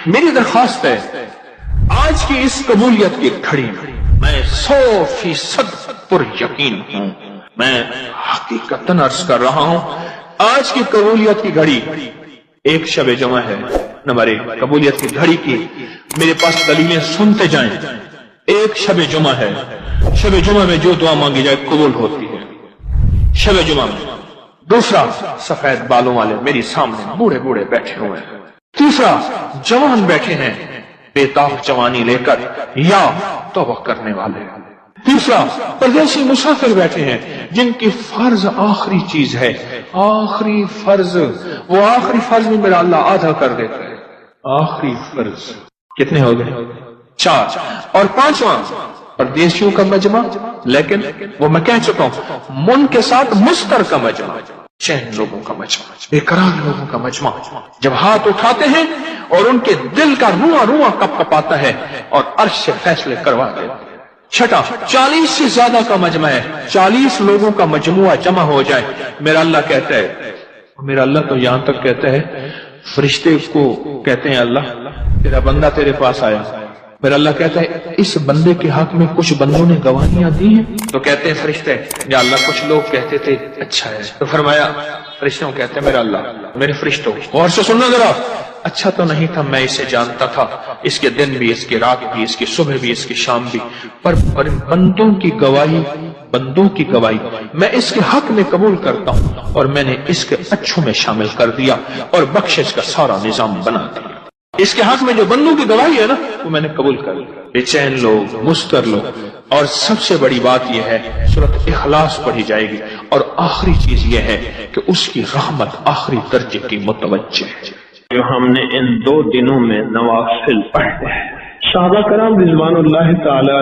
میری درخواست ہے آج کی اس قبولیت کی گھڑی میں 100% پر یقین ہوں، میں حقیقتاً عرض کر رہا ہوں، آج کی قبولیت کی گھڑی ایک شب جمعہ ہے نمبر 1 قبولیت کی گھڑی کی میرے پاس دلیلیں سنتے جائیں۔ ایک شب جمعہ ہے، شب جمعہ میں جو دعا مانگی جائے قبول ہوتی ہے شب جمعہ میں۔ دوسرا، سفید بالوں والے میری سامنے بوڑھے بوڑھے بیٹھے ہوئے ہیں۔ تیسرا، جوان بیٹھے ہیں بےتاب جوانی لے کر یا توبہ کرنے والے۔ تیسرا، پردیسی مسافر بیٹھے ہیں جن کی فرض آخری چیز ہے، آخری فرض، وہ آخری فرض میں میرا اللہ آدھا کر دیتا ہے۔ آخری فرض کتنے ہو گئے؟ 4۔ اور 5واں، پردیسیوں کا مجمع، لیکن وہ میں کہہ چکا ہوں من کے ساتھ مستر کا مجمع، چین لوگوں کا مجمع، بے قرار لوگوں کا مجمع، جب ہاتھ اٹھاتے ہیں اور ان کے دل کا رواں رواں کپ کپاتا ہے اور عرش سے فیصلے کروا دیتے ہیں۔ چھٹا، 40 سے زیادہ کا مجمع ہے، 40 لوگوں کا مجموعہ جمع ہو جائے، میرا اللہ کہتا ہے، میرا اللہ تو یہاں تک کہتا ہے فرشتے کو کہتے ہیں اللہ تیرا بندہ تیرے پاس آیا، میرا اللہ کہتا ہے اس بندے کے حق میں کچھ بندوں نے گواہیاں دی ہیں، تو کہتے ہیں فرشتے یا اللہ کچھ لوگ کہتے تھے اچھا ہے، تو فرمایا فرشتوں کہتے ہیں میرا اللہ میرے فرشتوں غور سے سننا ذرا، اچھا تو نہیں تھا، میں اسے جانتا تھا، اس کے دن بھی، اس کی رات بھی، اس کی صبح بھی، اس کی شام بھی، پر بندوں کی گواہی، بندوں کی گواہی میں اس کے حق میں قبول کرتا ہوں اور میں نے اس کے اچھوں میں شامل کر دیا اور بخشش کا سارا نظام بنا دیا۔ اس کے حق میں جو بندوں کی گواہی ہے نا وہ میں نے قبول کر لیا۔ بے چین لوگ، مستر لوگ، اور سب سے بڑی بات یہ ہے سورۃ اخلاص پڑھی جائے گی، اور آخری چیز یہ ہے کہ اس کی رحمت آخری درجے کی متوجہ ہے۔ جو ہم نے ان 2 دنوں میں نوافل پڑھے ہیں، صحابہ کرام رضوان اللہ تعالی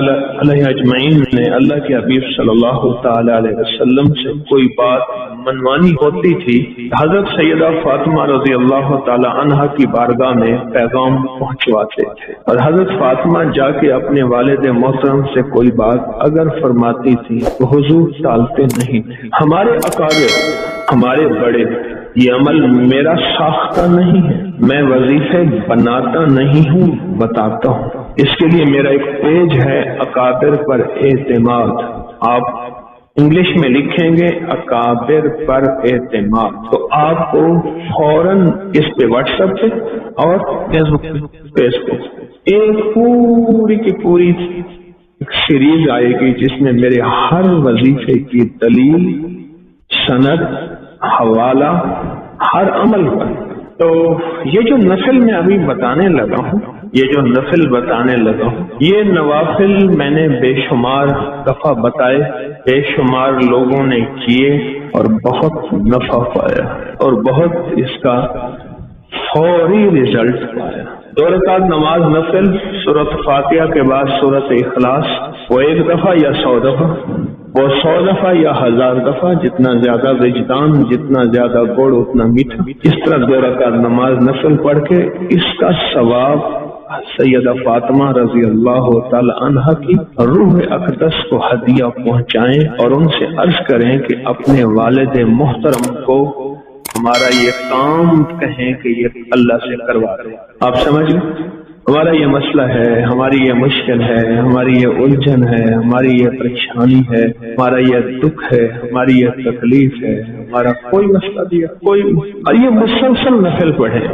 علیہ اجمعین نے اللہ کے حبیب صلی اللہ تعالی علیہ وسلم سے کوئی بات منوانی ہوتی تھی، حضرت سیدہ فاطمہ رضی اللہ تعالی عنہا کی بارگاہ میں پیغام پہنچواتے تھے، اور حضرت فاطمہ جا کے اپنے والد محترم سے کوئی بات اگر فرماتی تھی تو حضور ٹالتے نہیں تھے۔ ہمارے اکابر، ہمارے بڑے، یہ عمل میرا ساختہ نہیں ہے، میں وظیفے بناتا نہیں ہوں، بتاتا ہوں۔ اس کے لیے میرا ایک پیج ہے اکابر پر اعتماد، آپ انگلش میں لکھیں گے اکابر پر اعتماد، تو آپ کو فوراً اس پہ واٹس ایپ پہ اور فیس بک ایک پوری کی پوری ایک سیریز آئے گی جس میں میرے ہر وظیفے کی دلیل، سند، حوالہ، ہر عمل پر۔ تو یہ جو نفل میں ابھی بتانے لگا ہوں، یہ جو نفل بتانے لگا ہوں، یہ نوافل میں نے بے شمار دفعہ بتائے، بے شمار لوگوں نے کیے اور بہت نفع پایا اور بہت اس کا فوری رزلٹ پایا۔ 2 رکعت نماز نفل، سورۃ فاتحہ کے بعد سورۃ اخلاص، وہ 1 دفعہ یا 100 دفعہ، وہ 100 دفعہ یا 1000 دفعہ، جتنا زیادہ وجدان، جتنا زیادہ گڑ اتنا میٹھا۔ اس طرح 2 رکعت نماز نفل پڑھ کے اس کا ثواب سیدہ فاطمہ رضی اللہ تعالی عنہا کی روح اقدس کو ہدیہ پہنچائیں اور ان سے عرض کریں کہ اپنے والد محترم کو ہمارا یہ کام کہیں کہ یہ اللہ سے کروا دیں۔ آپ سمجھ لیں، ہمارا یہ مسئلہ ہے، ہماری یہ مشکل ہے، ہماری یہ الجھن ہے، ہماری یہ پریشانی ہے، ہمارا یہ دکھ ہے، ہماری یہ تکلیف ہے، ہمارا کوئی مسئلہ دیا کوئی، اور یہ مسلسل نفل پڑھے،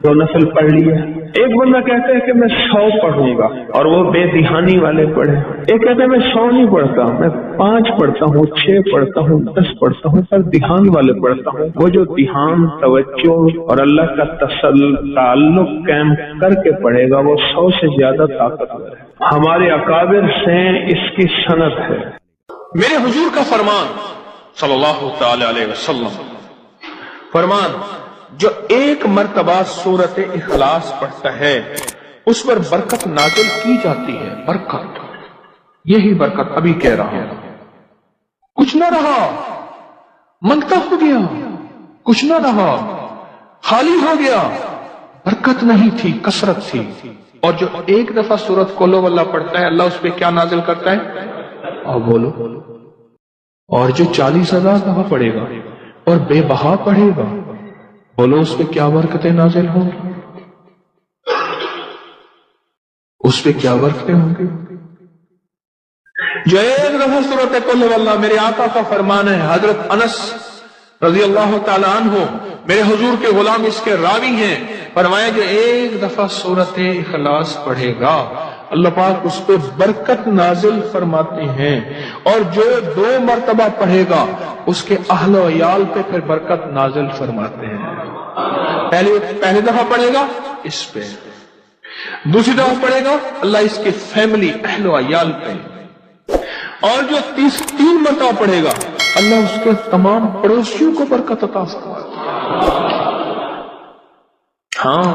2 نفل پڑھ لیا۔ ایک بندہ کہتا ہے کہ میں 100 پڑھوں گا اور وہ بے دھیانی والے پڑھے، ایک کہتا ہے میں 100 نہیں پڑھتا، میں 5 پڑھتا ہوں، 6 پڑھتا ہوں، 10 پڑھتا ہوں، پر دھیان والے پڑھتا ہوں۔ وہ جو دھیان، توجہ اور اللہ کا تعلق قائم کر کے پڑھے گا وہ 100 سے زیادہ طاقتور ہے۔ ہمارے اکابر سے اس کی سند ہے۔ میرے حضور کا فرمان صلی اللہ تعالی علیہ وسلم، فرمان جو 1 مرتبہ سورۃ اخلاص پڑھتا ہے اس پر برکت نازل کی جاتی ہے۔ برکت، یہی برکت ابھی کہہ رہا ہوں، کچھ نہ رہا، منگتا ہو گیا، کچھ نہ رہا، خالی ہو گیا، برکت نہیں تھی، کثرت تھی۔ اور جو 1 دفعہ سورۃ قل ہو اللہ پڑھتا ہے اللہ اس پہ کیا نازل کرتا ہے؟ اور بولو، اور جو 40,000 دفعہ پڑھے گا اور بے بہا پڑھے گا، بولو اس پہ کیا برکتیں نازل ہوں گی؟ اس پہ کیا برکتیں ہوں گی؟ جو ایک دفعہ سورۃ قل واللہ، میرے آقا کا فرمان ہے، حضرت انس رضی اللہ تعالی عنہ میرے حضور کے غلام اس کے راوی ہیں، فرمایا جو ایک دفعہ سورۃ اخلاص پڑھے گا اللہ پاک اس پہ برکت نازل فرماتے ہیں، اور جو 2 مرتبہ پڑھے گا اس کے اہل و عیال پہ پھر برکت نازل فرماتے ہیں۔ پہلی دفعہ پڑھے گا اس پہ، دوسری دفعہ پڑھے گا اللہ اس کی فیملی اہل و عیال پہ، اور جو 3 مرتبہ پڑھے گا اللہ اس کے تمام پڑوسیوں کو برکت عطا فرماتا ہے۔ ہاں،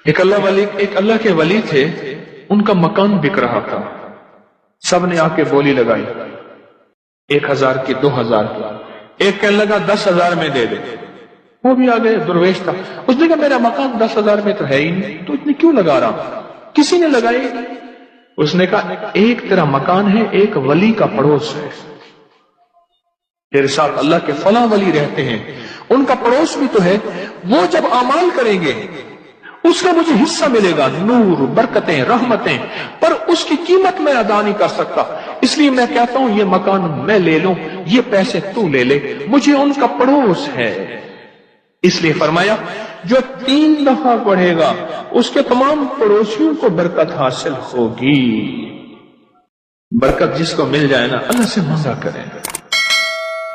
ایک اللہ کے ولی تھے، ان کا مکان بک رہا تھا، سب نے آ کے بولی لگائی، 1000 کی 2000 کی، ایک کہنے لگا 10,000 میں دے دے، وہ بھی آگے درویش تھا، اس نے کہا میرا مکان 10,000 میں تو ہے ہی نہیں، تو اتنی کیوں لگا رہا؟ کسی نے لگائی، اس نے کہا ایک تیرا مکان ہے، ایک ولی کا پڑوس ہے، تیرے ساتھ اللہ کے فلاں ولی رہتے ہیں، ان کا پڑوس بھی تو ہے، وہ جب اعمال کریں گے اس کا مجھے حصہ ملے گا، نور، برکتیں، رحمتیں، پر اس کی قیمت میں ادا نہیں کر سکتا، اس لیے میں کہتا ہوں یہ مکان میں لے لوں، یہ پیسے تو لے لے، مجھے ان کا پڑوس ہے۔ اس لیے فرمایا جو 3 دفعہ پڑھے گا اس کے تمام پڑوسیوں کو برکت حاصل ہوگی۔ برکت جس کو مل جائے نا، اللہ سے مانگا کریں،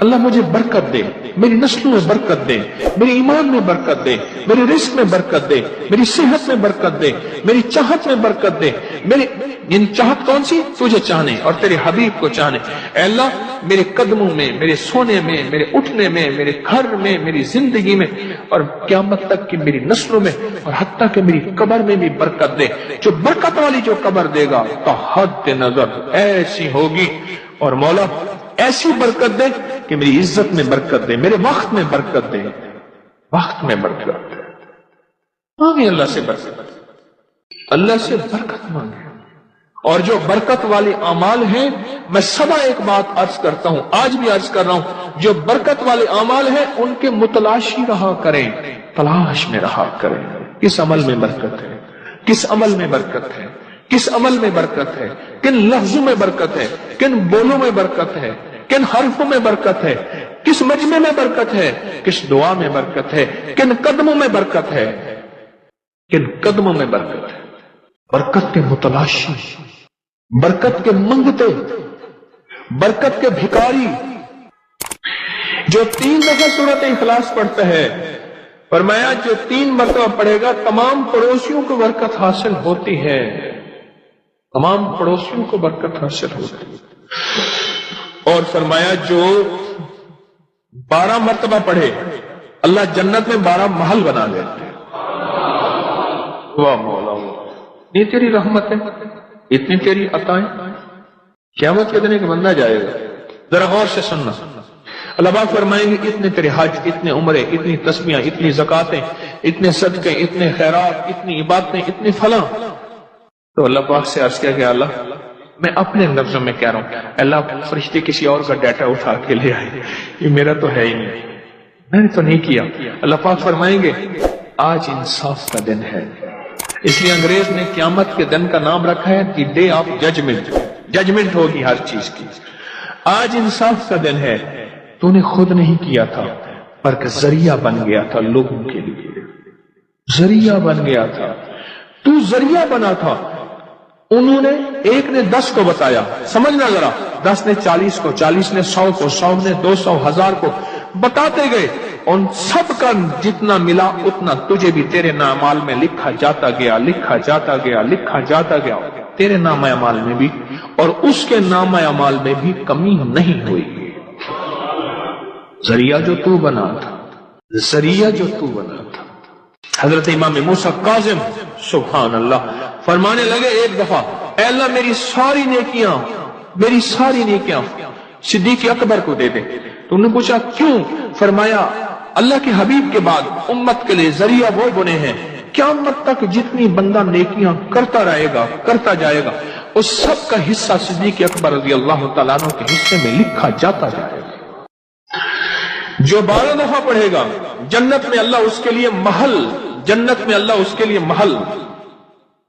اللہ مجھے برکت دے، میری نسلوں میں برکت دے، میرے ایمان میں برکت دے، میرے رزق میں برکت دے، میری صحت میں برکت دے، میری چاہت میں برکت دے، میری چاہت کون سی؟ تجھے چاہنے اور تیرے حبیب کو چاہنے۔ اے اللہ میرے قدموں میں، میرے سونے میں، میرے اٹھنے میں، میرے گھر میں، میری زندگی میں، اور قیامت تک کی میری نسلوں میں، اور حتیٰ کہ میری قبر میں بھی برکت دے۔ جو برکت والی جو قبر دے گا تو حد نظر ایسی ہوگی، اور مولا ایسی برکت دے کہ میری عزت میں برکت دے، میرے وقت میں برکت دے، وقت میں برکت دے۔ مانگے اللہ سے برکت، اللہ سے برکت مانگے۔ اور جو برکت والے اعمال ہیں، میں سدا ایک بات عرض کرتا ہوں، آج بھی عرض کر رہا ہوں، جو برکت والے اعمال ہیں ان کے متلاشی رہا کریں، تلاش میں رہا کریں، کس عمل میں برکت ہے، کس عمل میں برکت ہے، کس عمل میں برکت ہے، کن لفظوں میں برکت ہے، کن بولوں میں برکت ہے، کن حرفوں میں برکت ہے، کس مجمع میں برکت ہے، کس دعا میں برکت ہے، کن قدموں میں برکت ہے، کن قدموں میں برکت ہے۔ برکت کے متلاشی، برکت کے منگتے، برکت کے بھکاری۔ جو 3 دفعہ سورۃ اخلاص پڑھتا ہے، فرمایا جو 3 مرتبہ پڑھے گا تمام پڑوسیوں کو برکت حاصل ہوتی ہے، تمام پڑوسیوں کو برکت حاصل ہوتی ہے۔ اور فرمایا جو 12 مرتبہ پڑھے اللہ جنت میں 12 محل بنا دیتے ہیں۔ واہ مولا، اتنی تیری رحمت ہے، اتنی تیری عطائیں، قیامت کے دن ایک بندہ جائے گا، ذرا غور سے سننا، اللہ پاک فرمائیں گے اتنے تیرے حج، اتنے عمرے، اتنی تسبیحیں، اتنی زکاتیں، اتنے صدقے، اتنے خیرات، اتنی عبادتیں، اتنی فلاں۔ تو اللہ پاک سے عرض کیا کہ اللہ میں اپنے لفظوں میں کہہ رہا ہوں، اللہ فرشتے کسی اور کا ڈیٹا اٹھا کے لے آئے، یہ میرا تو ہے ہی نہیں، میں نے تو نہیں کیا۔ اللہ پاک فرمائیں گے آج انصاف کا دن ہے، اس لیے انگریز نے قیامت کے دن کا نام رکھا ہے the day of judgement, judgement ہوگی ہر چیز کی۔ آج انصاف کا دن ہے، تو نے خود نہیں کیا تھا بلکہ ذریعہ بن گیا تھا لوگوں کے لیے، ذریعہ بن گیا تھا، تو ذریعہ بنا تھا۔ انہوں نے، ایک نے 10 کو بتایا، سمجھنا ذرا، 10 نے 40 کو، 40 نے 100 کو، 100 نے 200، 1000 کو بتاتے گئے، ان سب کا جتنا ملا اتنا تجھے بھی تیرے نام اعمال میں لکھا جاتا گیا، لکھا جاتا گیا، لکھا جاتا گیا، تیرے نام اعمال میں بھی اور اس کے نام اعمال میں بھی کمی نہیں ہوئی۔ ذریعہ جو تو بنا تھا، ذریعہ جو تو بنا تھا۔ حضرت امام موسیٰ کاظم سبحان اللہ فرمانے لگے ایک دفعہ، اے اللہ میری ساری نیکیاں صدیق اکبر کو دے دے۔ تو انہوں نے پوچھا کیوں؟ فرمایا اللہ کے حبیب کے بعد امت کے لیے ذریعہ وہ بنے ہیں، قیامت تک جتنی بندہ نیکیاں کرتا رہے گا، کرتا جائے گا، اس سب کا حصہ صدیق اکبر رضی اللہ تعالیٰ عنہ کے حصے میں لکھا جاتا جائے گا۔ جو 12 دفعہ پڑھے گا جنت میں اللہ اس کے لیے محل، جنت میں اللہ اس کے لیے محل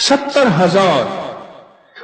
70,000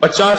50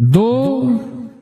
2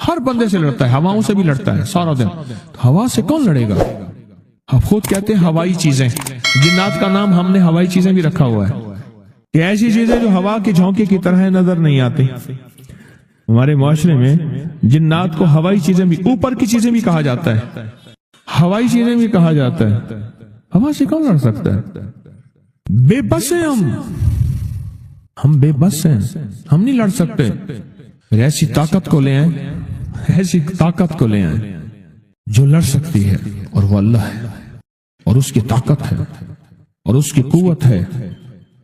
ہر بندے سے لڑتا ہے، ہواؤں سے بھی لڑتا ہے سارا دن. ہوا سے کون لڑے گا؟ ہم خود کہتے ہیں ہوائی چیزیں. جنات کا نام ہم نے ہوائی چیزیں بھی رکھا ہوا ہے کہ ایسی چیزیں جو ہوا کے جھونکے کی طرح نظر نہیں آتی. ہمارے معاشرے میں جنات کو ہوائی چیزیں بھی، اوپر کی چیزیں بھی کہا جاتا ہے، ہوائی چیزیں بھی کہا جاتا ہے. ہوا سے کون لڑ سکتا ہے؟ بے بس ہیں ہم بے بس ہیں، ہم نہیں لڑ سکتے. پھر ایسی طاقت کو لے آئیں، ایسی طاقت کو لے آئیں جو لڑ سکتی ہے، اور وہ اللہ ہے، اور اس کی طاقت ہے، اور اس کی قوت ہے،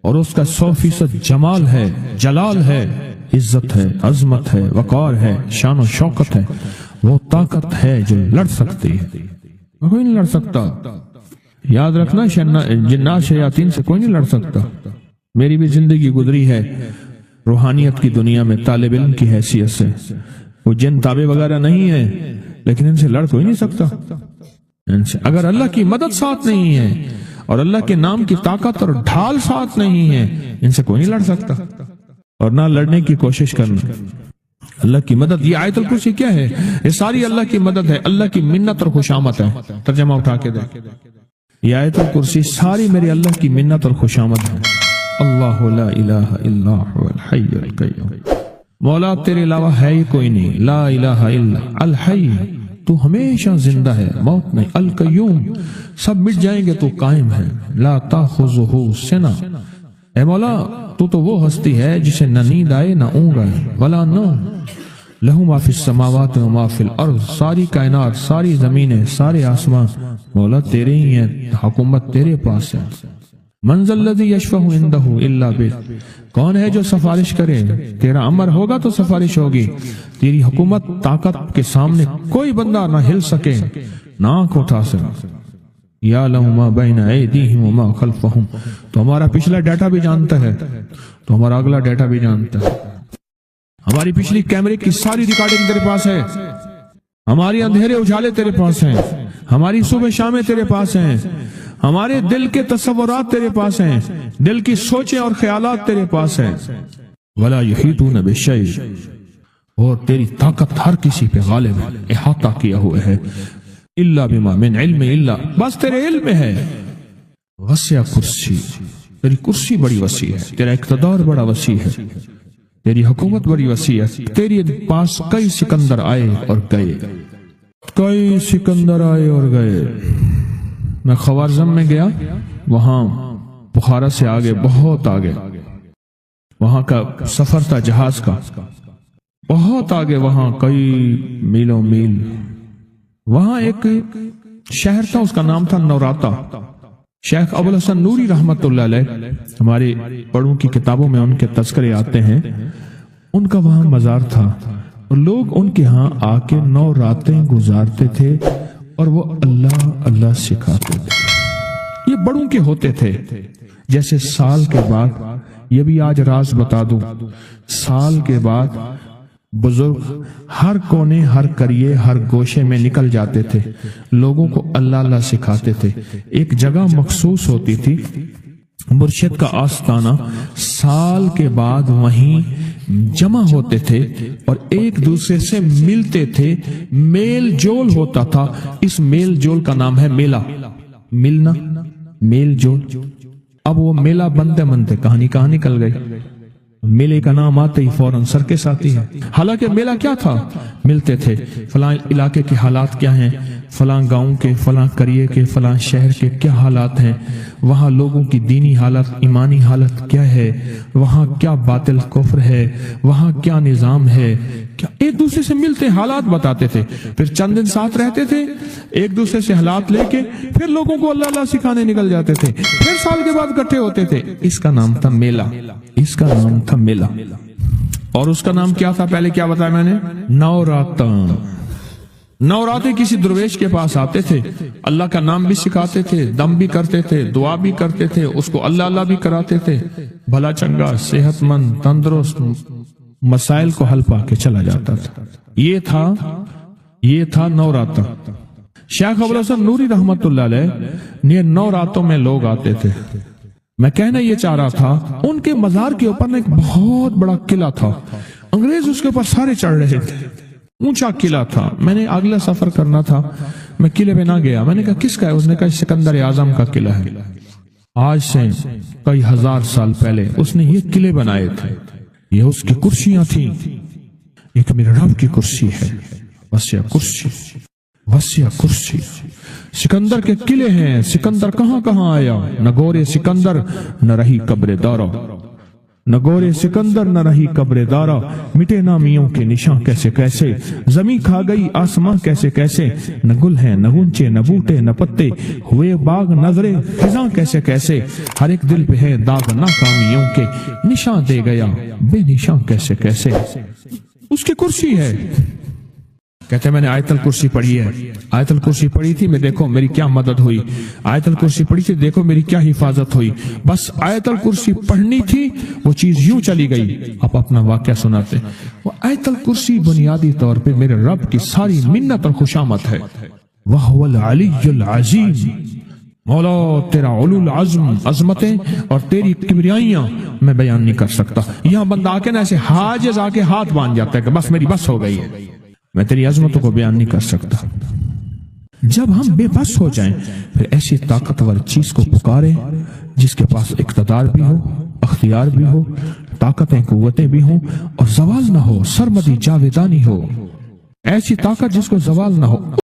اور اس کا 100% جمال ہے، جلال ہے، عزت ہے، عظمت ہے، وقار ہے، شان و شوکت ہے. وہ طاقت ہے جو لڑ سکتی ہے، کوئی نہیں لڑ سکتا. یاد رکھنا، جنات شیاطین سے کوئی نہیں لڑ سکتا. میری بھی زندگی گزری ہے روحانیت کی دنیا میں طالب علم کی حیثیت سے. وہ جن تابع وغیرہ نہیں ہے، لیکن ان سے لڑ کوئی نہیں سکتا. ان سے اگر اللہ کی مدد ساتھ نہیں ہے اور اللہ کے نام کی طاقت اور ڈھال ساتھ نہیں ہے، ان سے کوئی نہیں لڑ سکتا. اور نہ لڑنے کی کوشش کرنا. اللہ کی مدد، یہ آیت الکرسی کیا ہے؟ یہ ساری اللہ کی مدد ہے، اللہ کی منت اور خوشامد ہے. ترجمہ اٹھا کے دیکھ، یہ آیت الکرسی ساری میری اللہ کی منت اور خوشامد ہے. اللہ لا الہ الا هو الحی القیوم. مولا تیرے علاوہ ہے ہی کوئی نہیں. لا الہ الا الحی، تو ہمیشہ زندہ ہے، موت نہیں. القیوم، سب مٹ جائیں گے تو قائم ہے. لا تاخذہ سنہ، اے مولا تو وہ ہستی ہے جسے نہ نیند آئے نہ اونگ آئے. ولا نوم، لہو ما فی السماوات و ما فی الارض، ساری کائنات، ساری زمینیں، سارے آسمان مولا تیرے ہی ہیں، حکومت تیرے پاس ہے. من ذا الذی یشفع عندہ الا بہ، کون ہے جو سفارش کرے؟ تیرا امر ہوگا تو سفارش ہوگی. تیری حکومت طاقت کے سامنے کوئی بندہ نہ ہل سکے، نہ آنکھ اٹھا سکے. یعلم ما بین ایدیہم وما خلفہم، تو ہمارا پچھلا ڈیٹا بھی جانتا ہے، تو ہمارا اگلا ڈیٹا بھی جانتا ہے. ہماری پچھلی کیمرے کی ساری ریکارڈنگ تیرے پاس ہے. ہماری اندھیرے اجالے تیرے پاس ہیں، ہماری صبح شامیں تیرے پاس ہیں، ہمارے دل کے تصورات تیرے پاس ہیں، دل کی سوچیں اور خیالات تیرے پاس ہیں. ولا یحیطون بشیء، اور تیری طاقت ہر کسی پہ غالب ہے، احاطہ کیا ہوا ہے. الا بما من علم، الا بس تیرے علم میں ہے. وسع کرسی، تیری کرسی بڑی وسیع ہے، تیرا اقتدار بڑا وسیع ہے، تیری حکومت بڑی وسیع ہے. تیرے پاس کئی سکندر آئے اور گئے، کئی سکندر آئے اور گئے. میں خوارزم میں گیا، وہاں بخارا سے آگے، بہت آگے، وہاں کا سفر تھا جہاز کا، بہت آگے، وہاں کئی میلوں میل. وہاں ایک شہر تھا، اس کا نام تھا نوراتا. شیخ ابو الحسن نوری رحمت اللہ علیہ، ہمارے بڑوں کی کتابوں میں ان کے تذکرے آتے ہیں. ان کا وہاں مزار تھا، اور لوگ ان کے ہاں آ کے 9 راتیں گزارتے تھے، اور وہ اللہ اللہ سکھاتے تھے. یہ بڑوں کے ہوتے تھے. جیسے سال کے بعد، یہ بھی آج راز بتا دوں، سال کے بعد بزرگ ہر کونے، ہر کریے، ہر گوشے میں نکل جاتے تھے، لوگوں کو اللہ اللہ سکھاتے تھے. ایک جگہ مخصوص ہوتی تھی، مرشد کا آستانہ. سال کے بعد وہیں جمع ہوتے تھے اور ایک دوسرے سے ملتے تھے، میل جول ہوتا تھا. اس میل جول کا نام ہے میلہ. ملنا، میل جول. اب وہ میلہ بنتے بنتے کہاں نکل گئی. میلے کا نام آتے ہی فوراً سرکس آتی ہے. حالانکہ میلہ کیا تھا؟ ملتے تھے، فلاں علاقے کے حالات کیا ہیں، فلاں گاؤں کے، فلاں قریے کے، فلاں شہر کے کیا حالات ہیں، وہاں لوگوں کی دینی حالت، ایمانی حالت کیا ہے، وہاں کیا باطل کفر ہے، وہاں کیا نظام ہے، کیا ایک دوسرے سے ملتے حالات بتاتے تھے. پھر چند دن ساتھ رہتے تھے، ایک دوسرے سے حالات لے کے پھر لوگوں کو اللہ اللہ سکھانے نکل جاتے تھے. پھر سال کے بعد اکٹھے ہوتے تھے. اس کا نام تھا میلہ. اس کا نام تھا میلہ. اور اس کا نام کیا تھا؟ پہلے کیا بتایا میں نے؟ نوراتا. نوراتے کسی درویش کے پاس آتے تھے، اللہ کا نام بھی سکھاتے تھے، دم بھی کرتے تھے، دعا بھی کرتے تھے، اس کو اللہ اللہ بھی کراتے تھے. بھلا چنگا، صحت مند، تندرست، مسائل کو حل پا کے چلا جاتا تھا. یہ تھا نوراتا. شیخ ابو الحسن نوری رحمت اللہ علیہ یہ 9 راتوں میں لوگ آتے تھے. میں کہنا یہ چاہ رہا تھا، ان کے مزار کے اوپر ایک بہت بڑا قلعہ تھا. انگریز اس کے اوپر سارے چڑھ رہے تھے. اونچا قلعہ تھا. میں نے اگلا سفر کرنا تھا, میں قلعے پہ نہ گیا. میں نے کہا کس کا ہے؟ اس نے کہا سکندر اعظم کا قلعہ ہے. آج سے کئی ہزار سال پہلے اس نے یہ قلعے بنائے تھے, یہ اس کی کرسیاں تھیں. ایک میرے رب کی کرسی ہے, وسیع کرسی, وسیع کرسی. سکندر کے قلعے ہیں. سکندر کہاں کہاں آیا؟ نہ گورے سکندر نہ رہی قبر دارا, نہ گورے سکندر نہ رہی قبر دارا. مٹے نامیوں کے نشاں کیسے کیسے, زمین کھا گئی آسمان کیسے کیسے. نہ گل ہیں نہ گونچے نہ بوٹے نہ پتے, ہوئے باغ نظرے خزاں کیسے کیسے. ہر ایک دل پہ ہے داغ ناکامیوں کے, نشاں دے گیا بے نشاں کیسے کیسے. اس کی کرسی ہے. کہتے ہیں میں نے آیت الکرسی پڑھی ہے. آیت الکرسی پڑھی تھی, میں دیکھو میری کیا مدد ہوئی. آیت الکرسی پڑھی تھی, دیکھو میری کیا حفاظت ہوئی. بس آیت الکرسی پڑھنی تھی, وہ چیز یوں چلی گئی. آپ اپنا واقعہ سناتے. وہ آیت الکرسی بنیادی طور پہ میرے رب کی ساری منت اور خوشامد ہے. وَهُوَ الْعَلِيُّ الْعَظِيمُ. مولا تیرا علو العظم عظمتیں اور تیری کبریائیاں میں بیان نہیں کر سکتا. یہاں بندہ آ کے نا ایسے حاجز آ کے ہاتھ باندھ جاتا ہے کہ بس میری بس ہو گئی ہے, میں تیری عظمتوں کو بیان نہیں کر سکتا. جب ہم بے بس ہو جائیں پھر ایسی طاقتور چیز کو پکارے جس کے پاس اقتدار بھی ہو, اختیار بھی ہو, طاقتیں قوتیں بھی ہوں اور زوال نہ ہو, سرمدی جاویدانی ہو. ایسی طاقت جس کو زوال نہ ہو.